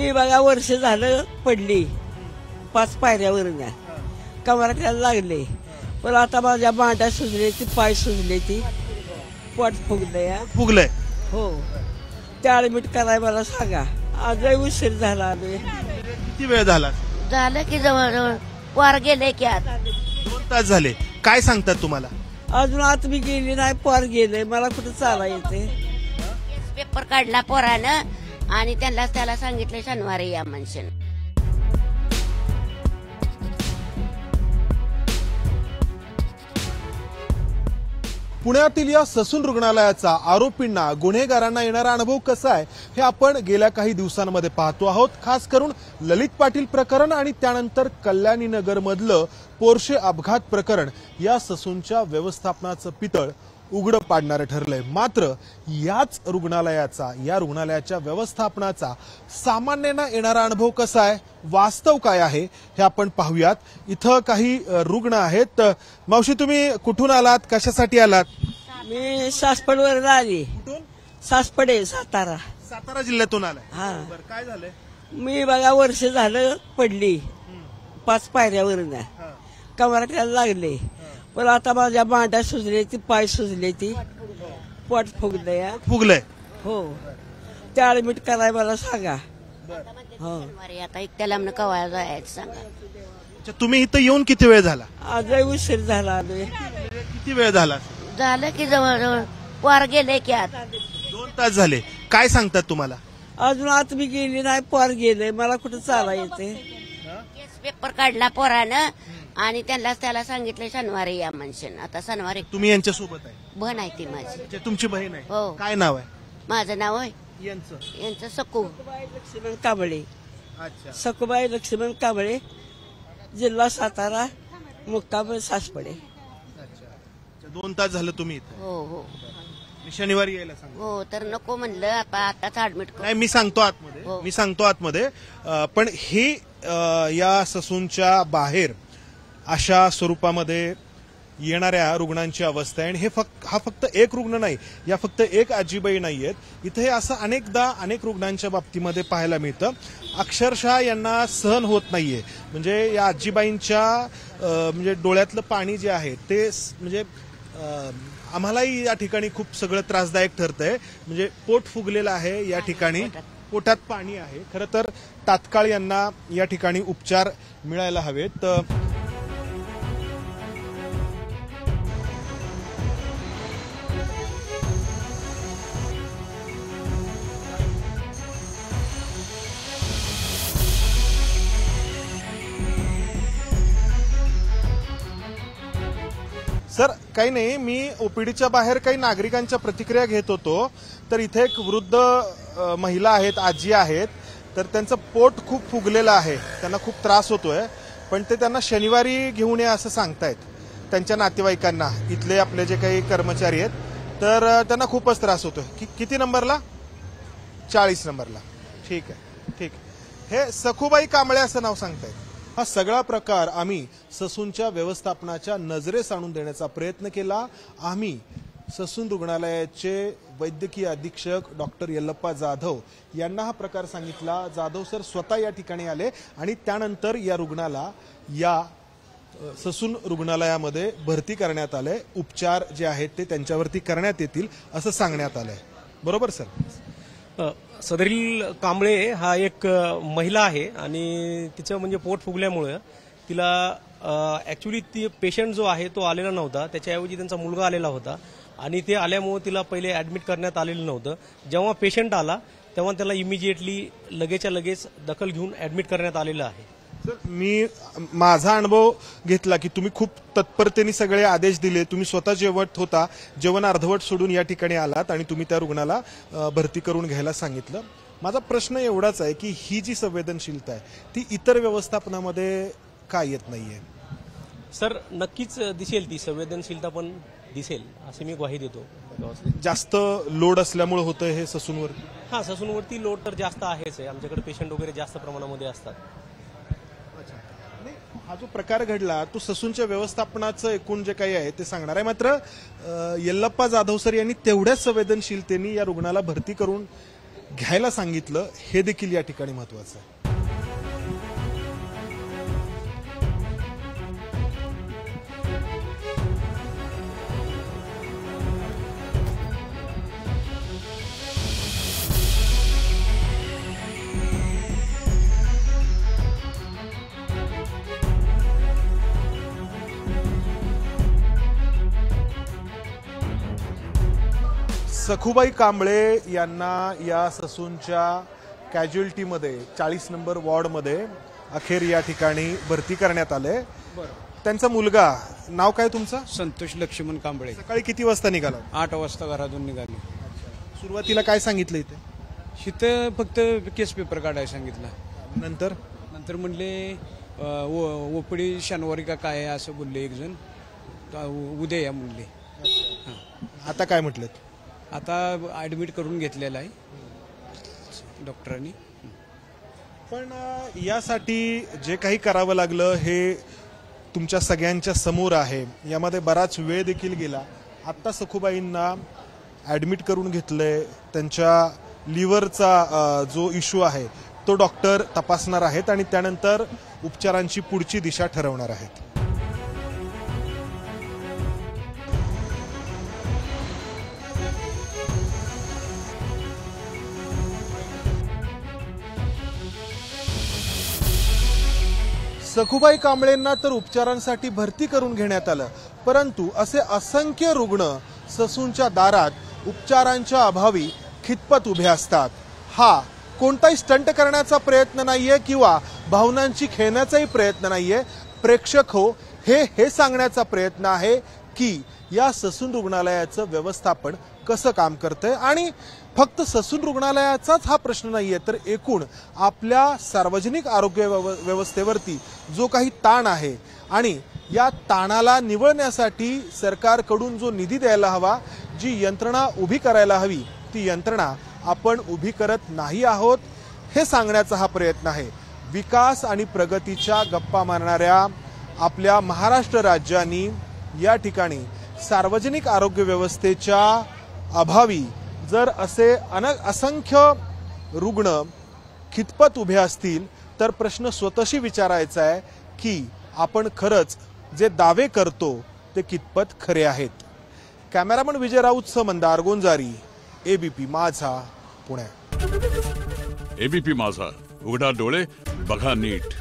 मी बघा वर्ष झालं पडली 5 पायऱ्यावरून कमराला लागले पण आता माझ्या मांड्या सुजले ती पाय सुजले ती पोट फुगलंय हो ते ऍडमिट कराय मला सांगा आजही उशीर झाला किती वेळ झाला झालं की जवळजवळ पोर गेले की आता 2 तास झाले काय सांगतात तुम्हाला अजून आत मी गेली नाही पोर गेले मला कुठं चाला येते पेपर काढला पोरानं आणि त्याला सांगितलं शनिवारी या माणसानं पुण्यातील या ससून रुग्णालयाचा आरोपींना गुन्हेगारांना येणारा अनुभव कसा आहे हे आपण गेल्या काही दिवसांमध्ये पाहतो आहोत खास करून ललित पाटील प्रकरण आणि त्यानंतर कल्याणी नगर मधलं पोर्शे अपघात प्रकरण या ससूनच्या व्यवस्थापनाचं पितळ उघडं पाडणारे ठरलंय मात्र या रुग्णालयाच्या व्यवस्थापनाचा सामान्यांना येणारा अनुभव कसा आहे वास्तव काय आहे हे आपण पाहूयात इथं काही रुग्ण आहेत मावशी तुम्ही कुठून आलात कशासाठी आलात मी सासपडवर आली सासपडे सातारा जिल्ह्यातून आलाय हा काय झालंय मी बघा वर्ष झालं पडली 5 पायऱ्यावरून कमराला लागले पण आता माझ्या मांड्या सुजले ती पाय सुजले ती पोट फुगलंय हो ते ऍडमिट कराय मला सांगा हो शनिवारी आता त्याला कवा जायचं सांगा तुम्ही इथं येऊन किती वेळ झाला आजही उशीर झाला किती वेळ झाला झालं की जवळजवळ पोर गेले की आता 2 तास झाले काय सांगतात तुम्हाला अजून आत मी गेली नाही पोर गेले मला कुठं चाला येते पेपर काढला पोरानं आणि त्याला सांगितलं शनिवारी या माणसानं आता शनिवारी तुम्ही यांच्या सोबत आहे बहीण आहे ती माझी तुमची बहीण आहे हो काय नाव आहे माझं नाव आहे यांचं यांचं सकू लक्ष्मण कांबळे अच्छा सकुबाई लक्ष्मण कांबळे जिल्हा सातारा मुक्काम सासपडे अच्छा 2 तास झालं तुम्ही इथं हो हो शनिवारी यायला सांग हो तर नको म्हणलं आताच ऍडमिट नाही मी सांगतो आतमध्ये पण हे या ससूनच्या बाहेर अशा स्वरूपामध्ये येणाऱ्या रुग्णांची अवस्था आहे आणि हा फक्त एक रुग्ण नाही या फक्त एक आजीबाई नाहीयेत इथे हे असं अनेक रुग्णांच्या बाबतीमध्ये पाहायला मिळतं अक्षरशः यांना सहन होत नाहीये म्हणजे या आजीबाईंच्या म्हणजे डोळ्यातलं पाणी जे आहे ते म्हणजे आम्हालाही या ठिकाणी खूप सगळं त्रासदायक ठरतंय म्हणजे पोट फुगलेलं आहे या ठिकाणी पोटात पाणी आहे खरं तर तात्काळ यांना या ठिकाणी उपचार मिळायला हवेत सर काही नाही मी ओपीडीच्या बाहेर काही नागरिकांच्या प्रतिक्रिया घेत होतो तर इथे एक वृद्ध महिला आहेत आजी आहेत तर त्यांचं पोट खूप फुगलेलं आहे त्यांना खूप त्रास होतोय पण ते त्यांना शनिवारी घेऊन या असं सांगतायत त्यांच्या नातेवाईकांना इथले आपले जे काही कर्मचारी आहेत तर त्यांना खूपच त्रास होतोय किती नंबरला 40 नंबरला ठीक आहे हे सखुबाई कांबळे असं नाव सांगतायत हा सगळा प्रकार आम्ही ससूनच्या व्यवस्थापनाच्या नजरेस आणून देण्याचा प्रयत्न केला आम्ही ससून रुग्णालयाचे वैद्यकीय अधीक्षक डॉक्टर यल्लप्पा जाधव यांना हा प्रकार सांगितला जाधव सर स्वतः या ठिकाणी आले आणि त्यानंतर या रुग्णाला या ससून रुग्णालयामध्ये भरती करण्यात आले उपचार जे आहेत ते त्यांच्यावरती करण्यात येतील असं सांगण्यात आलंय बरोबर सर सदरील कांबळे हा एक महिला आहे आणि तिचं म्हणजे पोट फुगल्यामुळे तिला ऍक्च्युली ती पेशंट जो आहे तो आलेला नव्हता त्याच्याऐवजी त्यांचा मुलगा आलेला होता आणि ते आल्यामुळे तिला पहिले ऍडमिट करण्यात आलेलं नव्हतं जेव्हा पेशंट आला तेव्हा त्याला इमिजिएटली लगेचच्या लगेच दखल घेऊन ऍडमिट करण्यात आलेलं आहे सर मी माझा अनुभव घेतला की तुम्ही खूप तत्परतेने सगळे आदेश दिले तुम्ही स्वतः जेवण अर्धवट सोडून या ठिकाणी आलात आणि तुम्ही त्या रुग्णाला भरती करून घ्यायला सांगितलं माझा प्रश्न एवढाच आहे की ही जी संवेदनशीलता आहे ती इतर व्यवस्थापनामध्ये का येत नाहीये सर नक्कीच दिसेल ती संवेदनशीलता पण दिसेल असे मी ग्वाही देतो जास्त लोड असल्यामुळे होतं हे ससूनवरती हा ससूनवरती लोड तर जास्त आहेच आहे आमच्याकडे पेशंट वगैरे जास्त प्रमाणामध्ये असतात हा जो प्रकार घडला तो ससूनच्या व्यवस्थापनाचं एकूण जे काही आहे ते सांगणार आहे मात्र यल्लप्पा जाधव सर यांनी तेवढ्याच संवेदनशीलतेने या रुग्णाला भरती करून घ्यायला सांगितलं हे देखील या ठिकाणी महत्वाचं आहे. सखुबाई कांबळे यांना या ससूनच्या कॅज्युअल्टीमध्ये 40 नंबर वॉर्डमध्ये अखेर या ठिकाणी भरती करण्यात आले. त्यांचा मुलगा, नाव काय तुमचं? संतोष लक्ष्मण कांबळे. सकाळी किती वाजता निघाला? 8 वाजता घरातून निघाले. सुरुवातीला काय सांगितलं इथे? तिथं फक्त केस पेपर काढायला सांगितला. नंतर म्हणले ओपडी शनिवारी का काय आहे असं बोलले एक जण. उद्या या म्हणले. आता काय म्हटलं? आता ऍडमिट करून घेतलेला आहे डॉक्टरांनी. पण यासाठी जे काही करावं लागलं हे तुमच्या सगळ्यांच्या समोर आहे. यामध्ये बराच वेळ देखील गेला. आत्ता सखुबाईंना ऍडमिट करून घेतलंय. त्यांच्या लिव्हरचा जो इश्यू आहे तो डॉक्टर तपासणार आहेत आणि त्यानंतर उपचारांची पुढची दिशा ठरवणार आहेत. सखुबाई कांबळेंना तर उपचारांसाठी भरती करून घेण्यात आलं, परंतु असे असंख्य रुग्ण ससूनच्या दारात उपचारांच्या अभावी खितपत उभे असतात. हा कोणताही स्टंट करण्याचा प्रयत्न नाहीये किंवा भावनांची खेळण्याचाही प्रयत्न नाहीये. प्रेक्षक हो, हे सांगण्याचा प्रयत्न आहे की या ससून रुग्णालयाचं व्यवस्थापन कसं काम करतंय. आणि फक्त ससून रुग्णालयाचाच हा प्रश्न नाहीये, तर एकूण आपल्या सार्वजनिक आरोग्य व्यवस्थेवरती जो काही ताण आहे आणि या ताणाला निवळण्यासाठी सरकारकडून जो निधी द्यायला हवा, जी यंत्रणा उभी करायला हवी, ती यंत्रणा आपण उभी करत नाही आहोत, हे सांगण्याचा हा प्रयत्न आहे. विकास आणि प्रगतीच्या गप्पा मारणाऱ्या आपल्या महाराष्ट्र राज्याने या ठिकाणी सार्वजनिक आरोग्य व्यवस्थेच्या अभावी जर असे असंख्य रुग्ण खितपत उभे असतील तर प्रश्न स्वतःशी विचारायचा आहे की आपण खरंच जे दावे करतो ते कितपत खरे आहेत. कॅमेरामन विजय राऊतसह मंदार गोंजारी, एबीपी माझा, पुणे. एबीपी माझा, उघडा डोळे बघा नीट.